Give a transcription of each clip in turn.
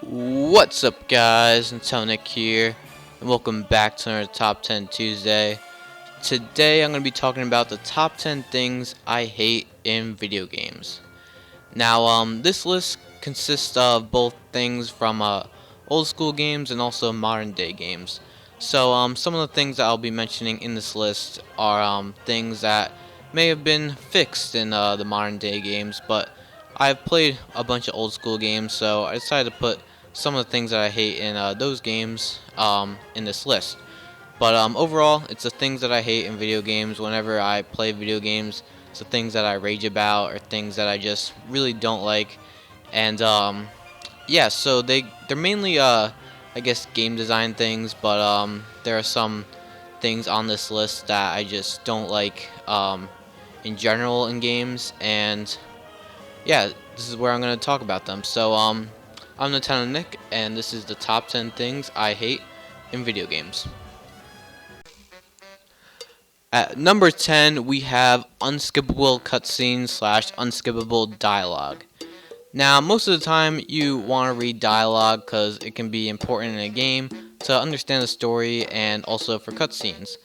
What's up, guys? Nick here, and welcome back to another Top 10 Tuesday. Today I'm going to be talking about the top 10 things I hate in video games. Now, this list consists of both things from old school games and also modern day games. So, some of the things that I'll be mentioning in this list are things that may have been fixed in the modern day games, but I've played a bunch of old school games, so I decided to put some of the things that I hate in those games in this list. But overall, it's the things that I hate in video games. Whenever I play video games, it's the things that I rage about or things that I just really don't like. And yeah, so they're mainly I guess game design things, but there are some things on this list that I just don't like in general in games. And yeah, this is where I'm going to talk about them. So I'm Nick, and this is the top 10 things I hate in video games. At number 10, we have unskippable cutscenes / unskippable dialogue. Now, most of the time, you want to read dialogue because it can be important in a game to understand the story and also for cutscenes.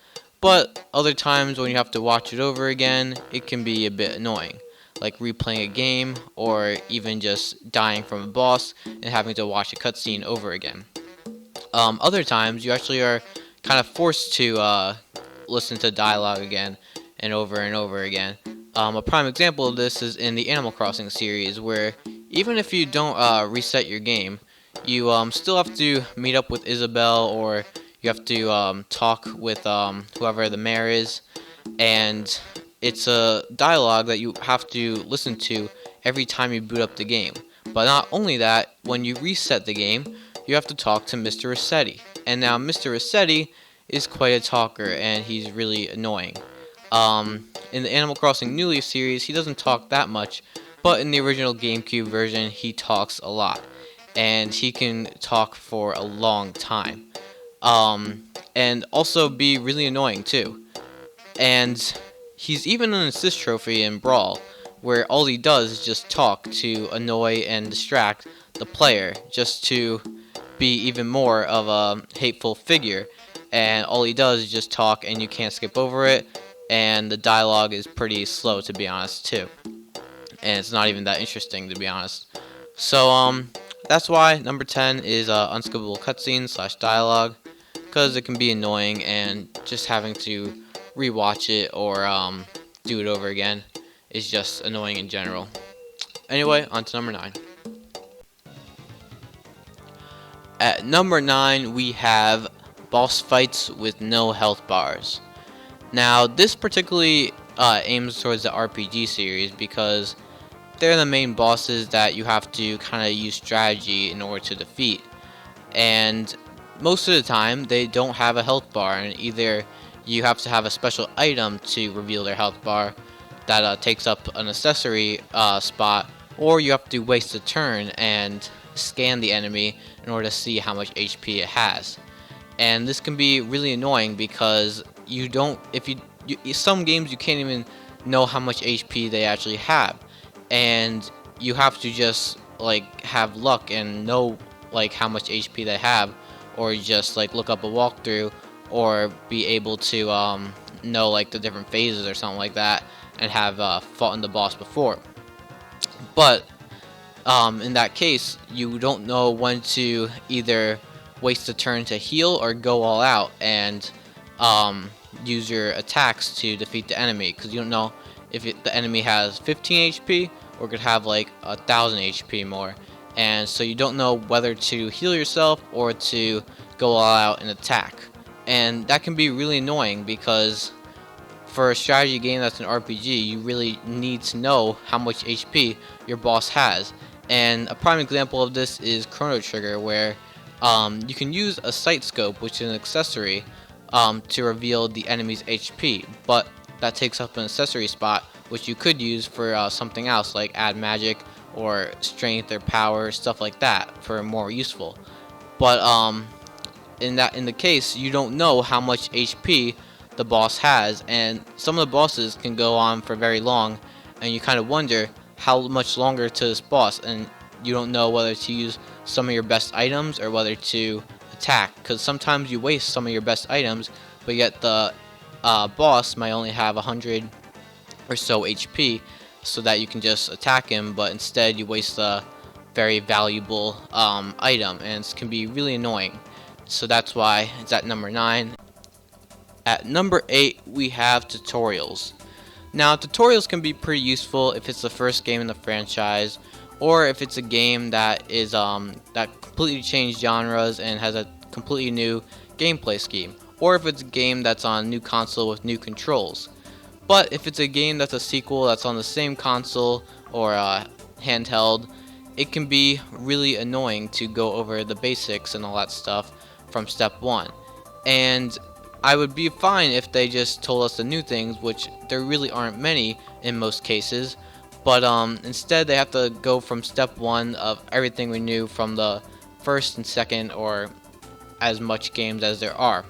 But other times, when you have to watch it over again, it can be a bit annoying, like replaying a game or even just dying from a boss and having to watch a cutscene over again. Other times, you actually are kind of forced to listen to dialogue again and over again. A prime example of this is in the Animal Crossing series, where even if you don't reset your game, you still have to meet up with Isabelle, or you have to talk with whoever the mayor is, and it's a dialogue that you have to listen to every time you boot up the game. But not only that, when you reset the game, you have to talk to Mr. Rossetti. And now Mr. Rossetti is quite a talker, and he's really annoying. In the Animal Crossing New Leaf series, he doesn't talk that much, but in the original GameCube version, he talks a lot, and he can talk for a long time, and also be really annoying too. And he's even an assist trophy in Brawl, where all he does is just talk to annoy and distract the player, just to be even more of a hateful figure. And all he does is just talk, and you can't skip over it, and the dialogue is pretty slow, to be honest, too. And it's not even that interesting, to be honest. So that's why number 10 is unskippable cutscenes / dialogue, because it can be annoying, and just having to rewatch it or do it over again is just annoying in general. Anyway, on to number 9. At number 9, we have boss fights with no health bars. Now, this particularly aims towards the RPG series because they're the main bosses that you have to kind of use strategy in order to defeat. And most of the time, they don't have a health bar, and either you have to have a special item to reveal their health bar that takes up an accessory spot, or you have to waste a turn and scan the enemy in order to see how much HP it has. And this can be really annoying because you don't, if you some games you can't even know how much HP they actually have, and you have to just like have luck and know like how much HP they have, or just like look up a walkthrough, or be able to know like the different phases or something like that, and have fought in the boss before. But in that case, you don't know when to either waste a turn to heal or go all out and use your attacks to defeat the enemy, because you don't know if the enemy has 15 HP or could have like 1,000 HP more, and so you don't know whether to heal yourself or to go all out and attack. And that can be really annoying because for a strategy game that's an RPG, you really need to know how much HP your boss has. And a prime example of this is Chrono Trigger, where you can use a sight scope, which is an accessory, to reveal the enemy's HP, but that takes up an accessory spot, which you could use for something else, like add magic or strength or power, stuff like that, for more useful. But in the case, you don't know how much HP the boss has, and some of the bosses can go on for very long, and you kind of wonder how much longer to this boss. And you don't know whether to use some of your best items or whether to attack, because sometimes you waste some of your best items, but yet the boss might only have 100 or so HP, so that you can just attack him, but instead you waste a very valuable item, and it can be really annoying. So that's why it's at number 9. At number 8, we have tutorials. Now, tutorials can be pretty useful if it's the first game in the franchise, or if it's a game that is that completely changed genres and has a completely new gameplay scheme, or if it's a game that's on a new console with new controls. But if it's a game that's a sequel that's on the same console or handheld, it can be really annoying to go over the basics and all that stuff from step 1. And I would be fine if they just told us the new things, which there really aren't many in most cases. But instead they have to go from step 1 of everything we knew from the first and second, or as much games as there are.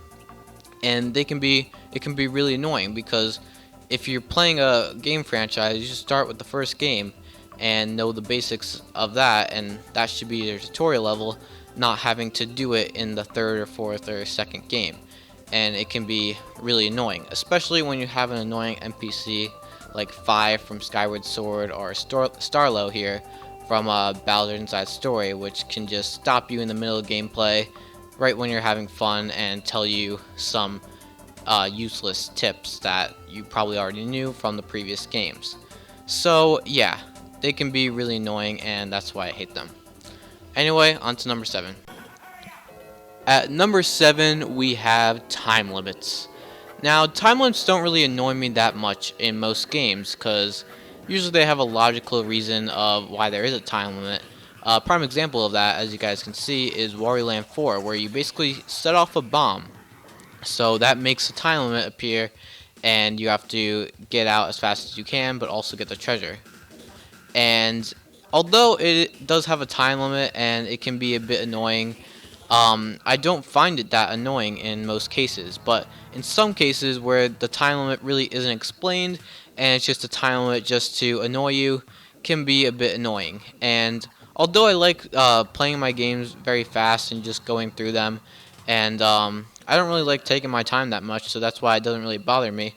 And it can be really annoying, because if you're playing a game franchise, you should start with the first game and know the basics of that, and that should be your tutorial level, not having to do it in the third or fourth or second game. And it can be really annoying, especially when you have an annoying NPC like 5 from Skyward Sword, or Starlo here from Bowser Inside Story, which can just stop you in the middle of gameplay right when you're having fun and tell you some useless tips that you probably already knew from the previous games. So yeah, they can be really annoying, and that's why I hate them. Anyway, on to number 7. At number 7, we have time limits. Now, time limits don't really annoy me that much in most games, because usually they have a logical reason of why there is a time limit. A prime example of that, as you guys can see, is Wario Land 4, where you basically set off a bomb. So that makes a time limit appear, and you have to get out as fast as you can, but also get the treasure. And although it does have a time limit and it can be a bit annoying, I don't find it that annoying in most cases. But in some cases where the time limit really isn't explained and it's just a time limit just to annoy you, can be a bit annoying. And although I like playing my games very fast and just going through them, and I don't really like taking my time that much, so that's why it doesn't really bother me.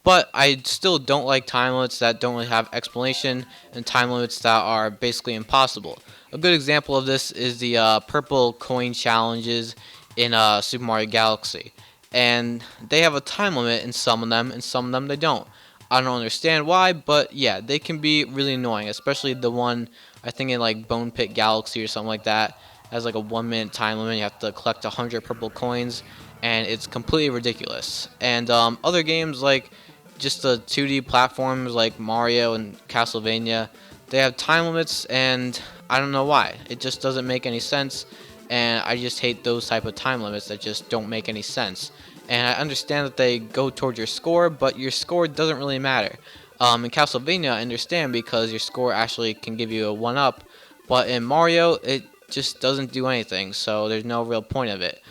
But I still don't like time limits that don't really have explanation, and time limits that are basically impossible. A good example of this is the purple coin challenges in Super Mario Galaxy. And they have a time limit in some of them, and some of them they don't. I don't understand why, but yeah, they can be really annoying, especially the one, I think in like Bone Pit Galaxy or something like that, has like a 1 minute time limit. You have to collect 100 purple coins, and it's completely ridiculous. And other games like just the 2D platforms like Mario and Castlevania, they have time limits, and I don't know why. It just doesn't make any sense, and I just hate those type of time limits that just don't make any sense. And I understand that they go towards your score, but your score doesn't really matter. In Castlevania, I understand, because your score actually can give you a 1-up, but in Mario, it just doesn't do anything, so there's no real point of it.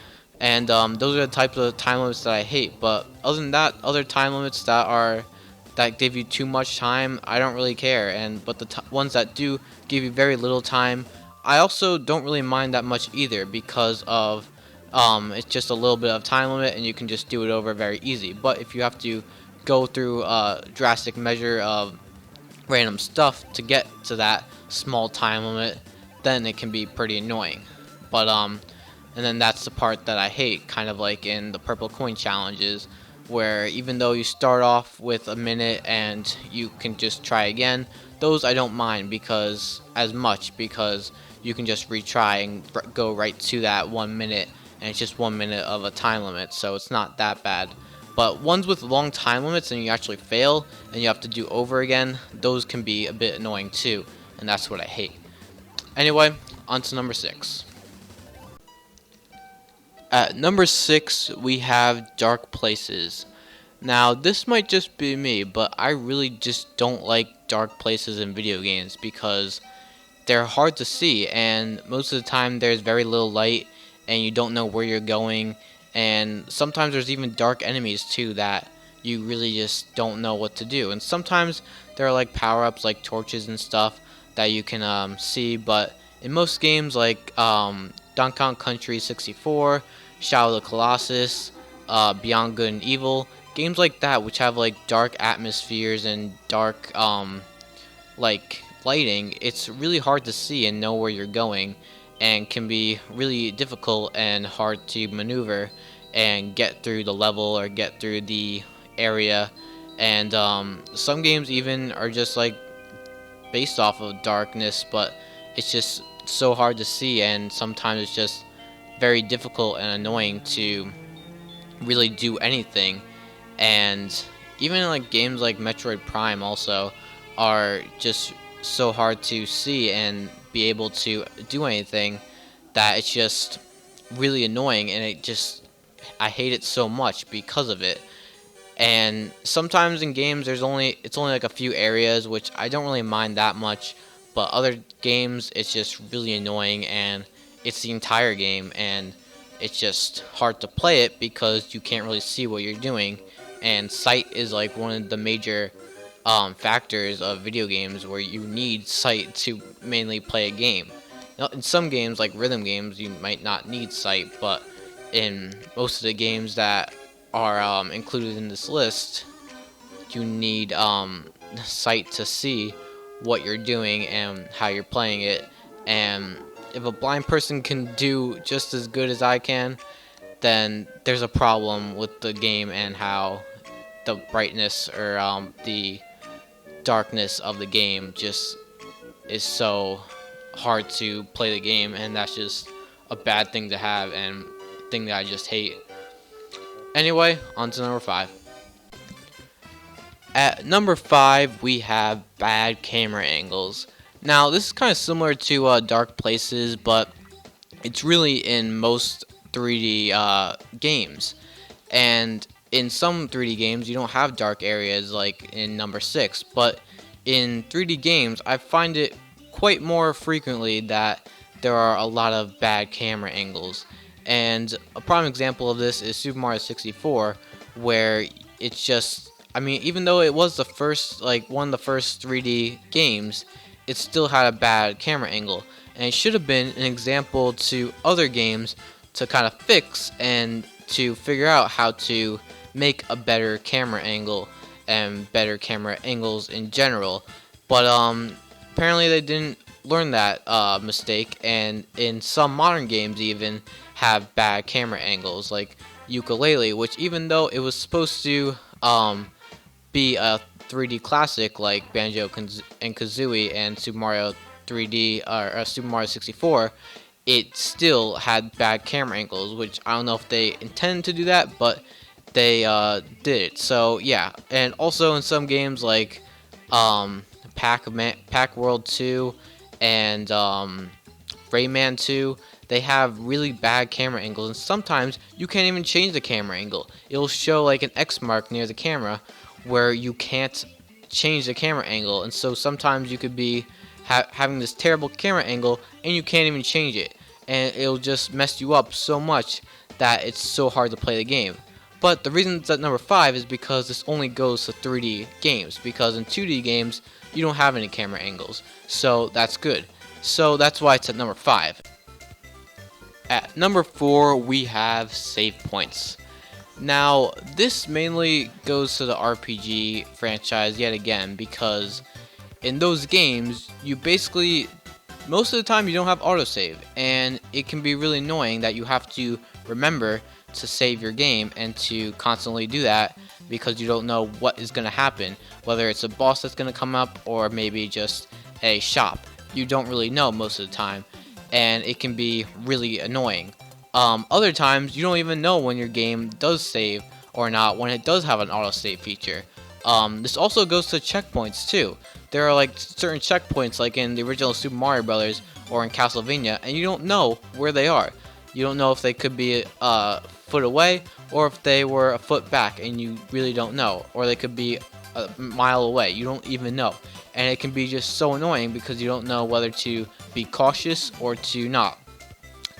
And those are the types of time limits that I hate. But other than that, other time limits that give you too much time, I don't really care. But the ones that do give you very little time, I also don't really mind that much either, because of it's just a little bit of time limit and you can just do it over very easy. But if you have to go through a drastic measure of random stuff to get to that small time limit, then it can be pretty annoying. But and then that's the part that I hate, kind of like in the purple coin challenges, where even though you start off with a minute and you can just try again, those I don't mind because you can just retry and go right to that 1 minute, and it's just 1 minute of a time limit, so it's not that bad. But ones with long time limits and you actually fail and you have to do over again, those can be a bit annoying too, and that's what I hate. Anyway, on to number 6. At number 6, we have dark places. Now, this might just be me, but I really just don't like dark places in video games, because they're hard to see, and most of the time there's very little light and you don't know where you're going, and sometimes there's even dark enemies too that you really just don't know what to do. And sometimes there are like power-ups like torches and stuff that you can see, but in most games like Donkey Kong Country 64, Shadow of the Colossus, Beyond Good and Evil, games like that which have like dark atmospheres and dark like lighting, it's really hard to see and know where you're going, and can be really difficult and hard to maneuver and get through the level or get through the area. And some games even are just like based off of darkness, but it's just so hard to see, and sometimes it's just very difficult and annoying to really do anything. And even like games like Metroid Prime also are just so hard to see and be able to do anything, that it's just really annoying, and I hate it so much because of it. And sometimes in games it's only like a few areas, which I don't really mind that much, but other games it's just really annoying, and it's the entire game, and it's just hard to play it because you can't really see what you're doing. And sight is like one of the major factors of video games, where you need sight to mainly play a game. Now, in some games like rhythm games you might not need sight, but in most of the games that are included in this list, you need sight to see what you're doing and how you're playing it. And if a blind person can do just as good as I can, then there's a problem with the game and how the brightness or the darkness of the game just is so hard to play the game, and that's just a bad thing to have and a thing that I just hate. Anyway, on to number 5. At number 5, we have bad camera angles. Now, this is kind of similar to Dark Places, but it's really in most 3D games. And in some 3D games, you don't have dark areas like in number 6, but in 3D games, I find it quite more frequently that there are a lot of bad camera angles. And a prime example of this is Super Mario 64, where it's just, I mean, even though it was the first, like one of the first 3D games, it still had a bad camera angle. And it should have been an example to other games to kind of fix and to figure out how to make a better camera angle and better camera angles in general. But apparently they didn't learn that mistake, and in some modern games even have bad camera angles, like Ukulele, which even though it was supposed to be a 3D classic like Banjo and Kazooie and Super Mario 3D or Super Mario 64, it still had bad camera angles, which I don't know if they intended to do that, but they did it. So yeah, and also in some games like Pac World 2 and Rayman 2, they have really bad camera angles, and sometimes you can't even change the camera angle. It'll show like an X mark near the camera where you can't change the camera angle, and so sometimes you could be having this terrible camera angle and you can't even change it, and it'll just mess you up so much that it's so hard to play the game. But the reason it's at number 5 is because this only goes to 3D games, because in 2D games you don't have any camera angles, so that's good. So that's why it's at number 5. At number 4, we have save points. Now, this mainly goes to the RPG franchise yet again, because in those games, you basically, most of the time you don't have autosave, and it can be really annoying that you have to remember to save your game and to constantly do that because you don't know what is going to happen, whether it's a boss that's going to come up or maybe just a shop. You don't really know most of the time, and it can be really annoying. Other times, you don't even know when your game does save or not, when it does have an autosave feature. This also goes to checkpoints too. There are like certain checkpoints like in the original Super Mario Brothers or in Castlevania, and you don't know where they are. You don't know if they could be a foot away or if they were a foot back, and you really don't know. Or they could be a mile away. You don't even know. And it can be just so annoying because you don't know whether to be cautious or to not.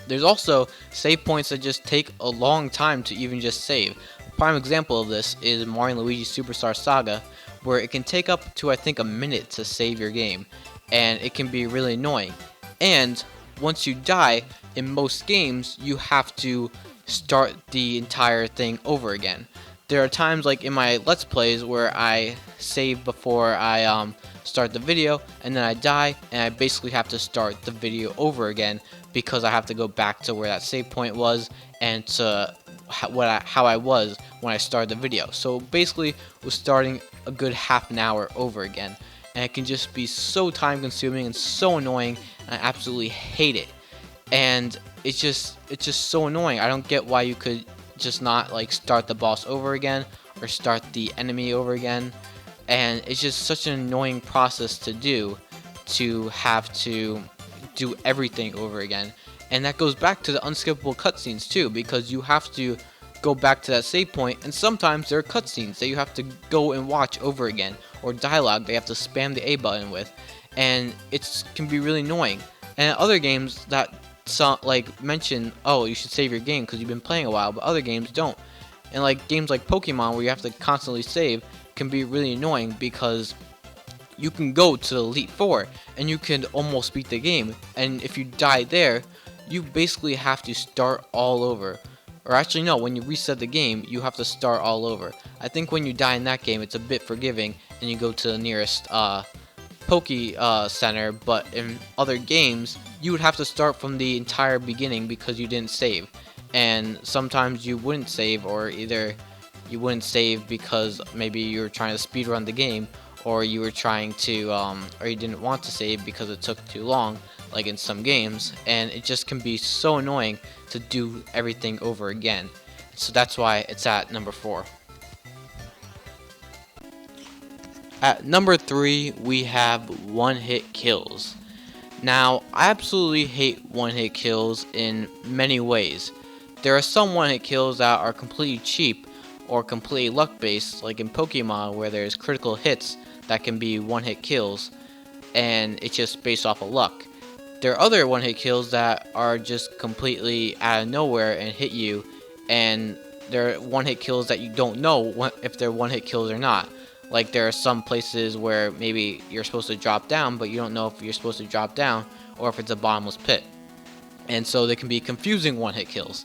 There's also save points that just take a long time to even just save. A prime example of this is Mario & Luigi Superstar Saga, where it can take up to I think a minute to save your game, and it can be really annoying. And once you die, in most games, you have to start the entire thing over again. There are times like in my Let's Plays where I save before I start the video, and then I die, and I basically have to start the video over again because I have to go back to where that save point was and to how I was when I started the video. So basically, we're starting a good half an hour over again, and it can just be so time consuming and so annoying, and I absolutely hate it. And it's just so annoying. I don't get why you could just not like start the boss over again or start the enemy over again. And it's just such an annoying process to do, to have to do everything over again. And that goes back to the unskippable cutscenes too, because you have to go back to that save point, and sometimes there are cutscenes that you have to go and watch over again, or dialogue they have to spam the A button with, and it can be really annoying. And other games that like mention, oh, you should save your game because you've been playing a while, but other games don't. And like games like Pokemon, where you have to constantly save, can be really annoying because you can go to Elite Four and you can almost beat the game, and if you die there, you basically have to start all over. Or actually no, when you reset the game, you have to start all over. I think when you die in that game, it's a bit forgiving and you go to the nearest Center, but in other games, you would have to start from the entire beginning because you didn't save. And sometimes you wouldn't save, or either you wouldn't save because maybe you were trying to speedrun the game, or you were trying to, or you didn't want to save because it took too long, like in some games, and it just can be so annoying to do everything over again. So that's why it's at number 4. At number 3, we have one-hit kills. Now, I absolutely hate one-hit kills in many ways. There are some one-hit kills that are completely cheap or completely luck-based, like in Pokemon, where there's critical hits that can be one-hit kills, and it's just based off of luck. There are other one-hit kills that are just completely out of nowhere and hit you, and there are one-hit kills that you don't know if they're one-hit kills or not. Like there are some places where maybe you're supposed to drop down, but you don't know if you're supposed to drop down or if it's a bottomless pit. And so they can be confusing one-hit kills.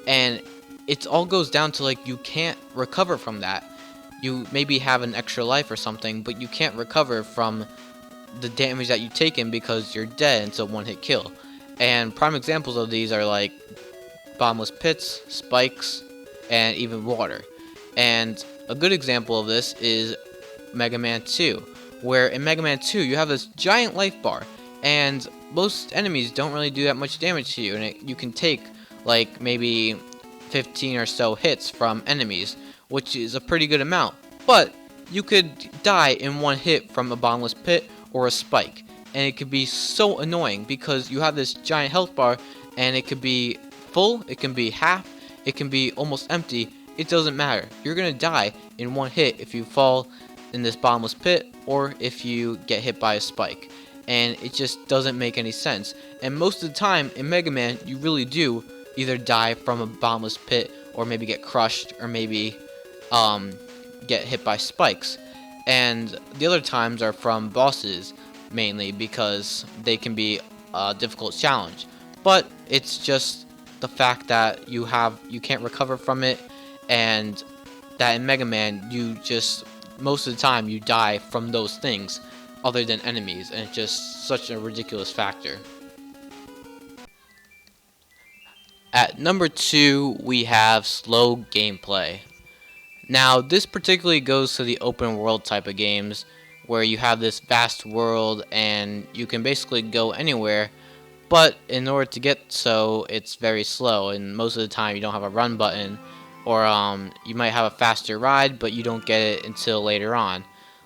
And it all goes down to like you can't recover from that. You maybe have an extra life or something, but you can't recover from the damage that you've taken because you're dead until one-hit kill. And prime examples of these are like bottomless pits, spikes, and even water. And a good example of this is Mega Man 2, where in Mega Man 2 you have this giant life bar, and most enemies don't really do that much damage to you, and you can take like maybe 15 or so hits from enemies, which is a pretty good amount. But you could die in one hit from a bottomless pit or a spike, and it could be so annoying because you have this giant health bar, and it could be full, it can be half, it can be almost empty. It doesn't matter. You're gonna die in one hit if you fall in this bottomless pit or if you get hit by a spike. And it just doesn't make any sense. And most of the time in Mega Man, you really do either die from a bottomless pit or maybe get crushed or maybe get hit by spikes. And the other times are from bosses mainly because they can be a difficult challenge. But it's just the fact that you can't recover from it, and that in Mega Man you just most of the time you die from those things other than enemies, and it's just such a ridiculous factor. At number 2, we have slow gameplay. Now this particularly goes to the open world type of games where you have this vast world and you can basically go anywhere, but in order to get so, it's very slow, and most of the time you don't have a run button, or you might have a faster ride, but you don't get it until later on.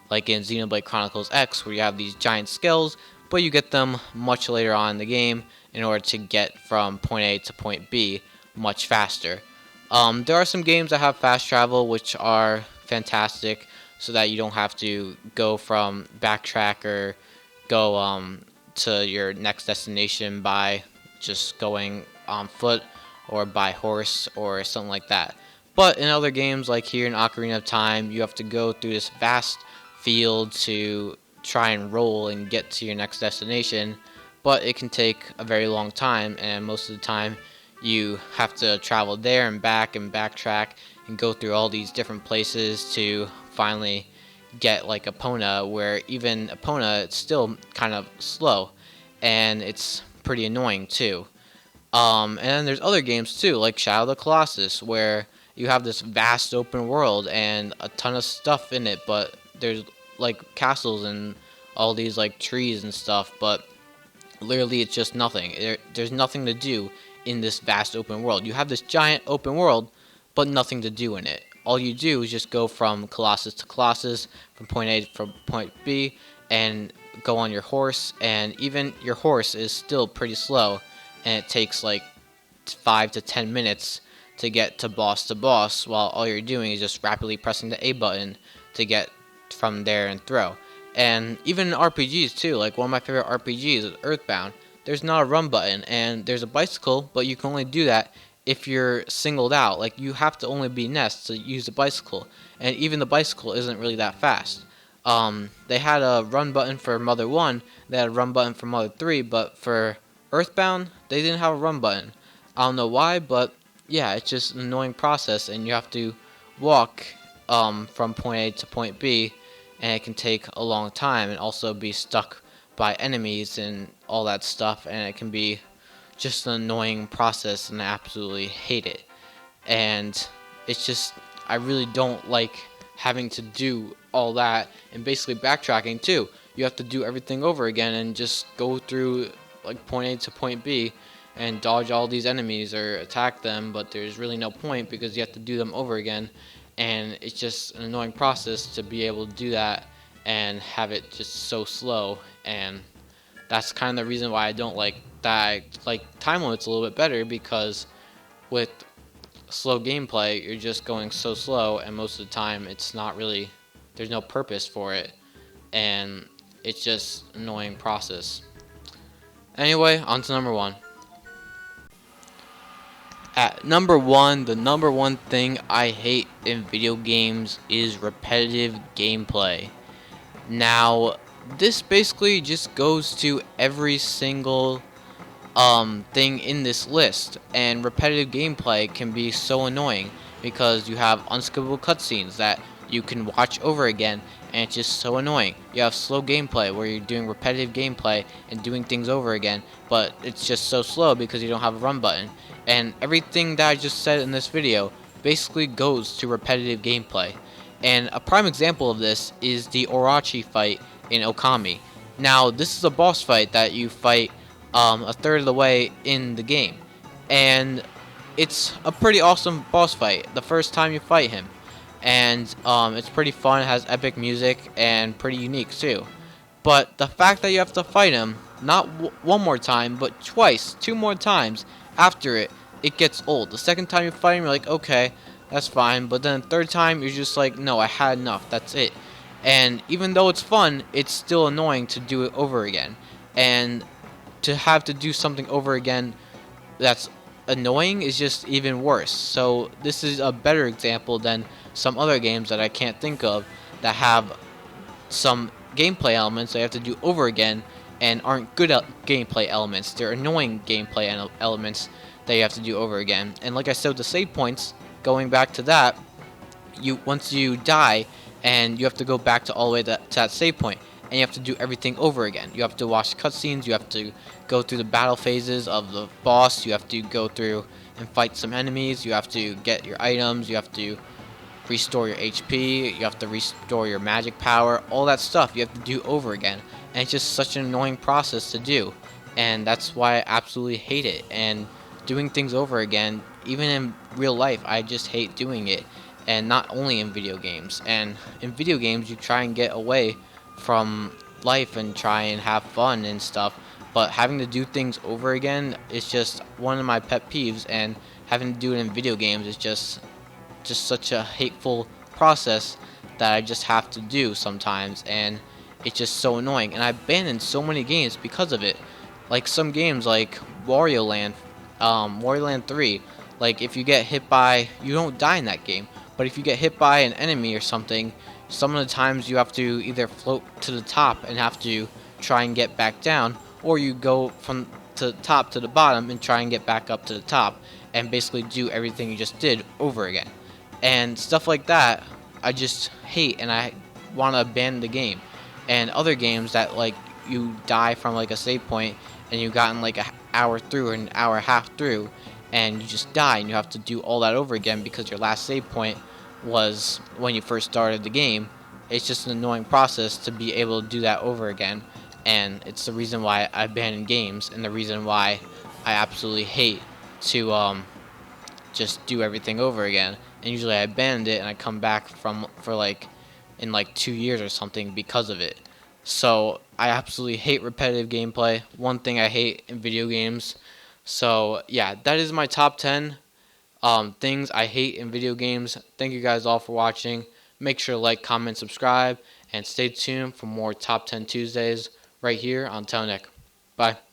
Like in Xenoblade Chronicles X, where you have these giant skulls, but you get them much later on in the game in order to get from point A to point B much faster. There are some games that have fast travel, which are fantastic, so that you don't have to go from backtrack or go to your next destination by just going on foot or by horse or something like that. But in other games, like here in Ocarina of Time, you have to go through this vast field to try and roll and get to your next destination. but it can take a very long time, and most of the time you have to travel there and backtrack and go through all these different places to finally get like Epona, where even Epona it's still kind of slow and it's pretty annoying too. And then there's other games too, like Shadow of the Colossus, where you have this vast open world and a ton of stuff in it, but there's like castles and all these like trees and stuff, but literally it's just nothing. There's nothing to do in this vast open world. You have this giant open world, but nothing to do in it. All you do is just go from Colossus to Colossus, from point A to point B, and go on your horse, and even your horse is still pretty slow, and it takes like 5 to 10 minutes to boss, while all you're doing is just rapidly pressing the A button to get from there and throw. And even in RPGs too, like one of my favorite RPGs is Earthbound. There's not a run button, and there's a bicycle, but you can only do that if you're singled out. Like you have to only be Nest to use the bicycle, and even the bicycle isn't really that fast. They had a run button for Mother 1, they had a run button for Mother 3, but for Earthbound, they didn't have a run button. I don't know why, but yeah, it's just an annoying process, and you have to walk from point A to point B, and it can take a long time, and also be stuck by enemies and all that stuff, and it can be just an annoying process, and I absolutely hate it. And it's just, I really don't like having to do all that, and basically backtracking too. You have to do everything over again and just go through like point A to point B and dodge all these enemies or attack them, but there's really no point because you have to do them over again, and it's just an annoying process to be able to do that and have it just so slow. And that's kind of the reason why I don't like that. I like time limits a little bit better, because with slow gameplay you're just going so slow, and most of the time it's not really, there's no purpose for it, and it's just an annoying process. Anyway, on to number 1. At number 1, the number one thing I hate in video games is repetitive gameplay. Now, this basically just goes to every single thing in this list, and repetitive gameplay can be so annoying because you have unskippable cutscenes that you can watch over again, and it's just so annoying. You have slow gameplay where you're doing repetitive gameplay and doing things over again, but it's just so slow because you don't have a run button. And everything that I just said in this video basically goes to repetitive gameplay. And a prime example of this is the Orochi fight in Okami. Now, this is a boss fight that you fight a third of the way in the game, and it's a pretty awesome boss fight the first time you fight him, and it's pretty fun. It has epic music and pretty unique too. But the fact that you have to fight him not one more time but twice, 2 more times after it gets old. The second time you fight him, you're like, okay, that's fine, but then the third time you're just like, no, I had enough, that's it. And even though it's fun, it's still annoying to do it over again, and to have to do something over again that's annoying is just even worse. So this is a better example than some other games that I can't think of that have some gameplay elements that you have to do over again and aren't good gameplay elements. They're annoying gameplay elements that you have to do over again. And like I said with the save points, going back to that, once you die and you have to go back to all the way to that save point, and you have to do everything over again. You have to watch cutscenes, you have to go through the battle phases of the boss, you have to go through and fight some enemies, you have to get your items, you have to restore your HP, you have to restore your magic power, all that stuff you have to do over again. And it's just such an annoying process to do, and that's why I absolutely hate it. And doing things over again, even in real life, I just hate doing it, and not only in video games. And in video games you try and get away from life and try and have fun and stuff, but having to do things over again is just one of my pet peeves, and having to do it in video games is just such a hateful process that I just have to do sometimes, and it's just so annoying. And I abandoned so many games because of it. Like some games like Wario Land 3, like if you get hit by, you don't die in that game, but if you get hit by an enemy or something, some of the times you have to either float to the top and have to try and get back down, or you go from the top to the bottom and try and get back up to the top and basically do everything you just did over again. And stuff like that, I just hate, and I want to abandon the game. And other games that like you die from like a save point and you've gotten like an hour through or an hour and a half through, and you just die and you have to do all that over again because your last save point was when you first started the game. It's just an annoying process to be able to do that over again, and it's the reason why I abandon games and the reason why I absolutely hate to just do everything over again. And usually I abandon it and I come back from for like in like 2 years or something because of it. So I absolutely hate repetitive gameplay. One thing I hate in video games. So yeah, that is my top 10 things I hate in video games. Thank you guys all for watching. Make sure to like, comment, subscribe, and stay tuned for more Top 10 Tuesdays right here on Telnick. Bye.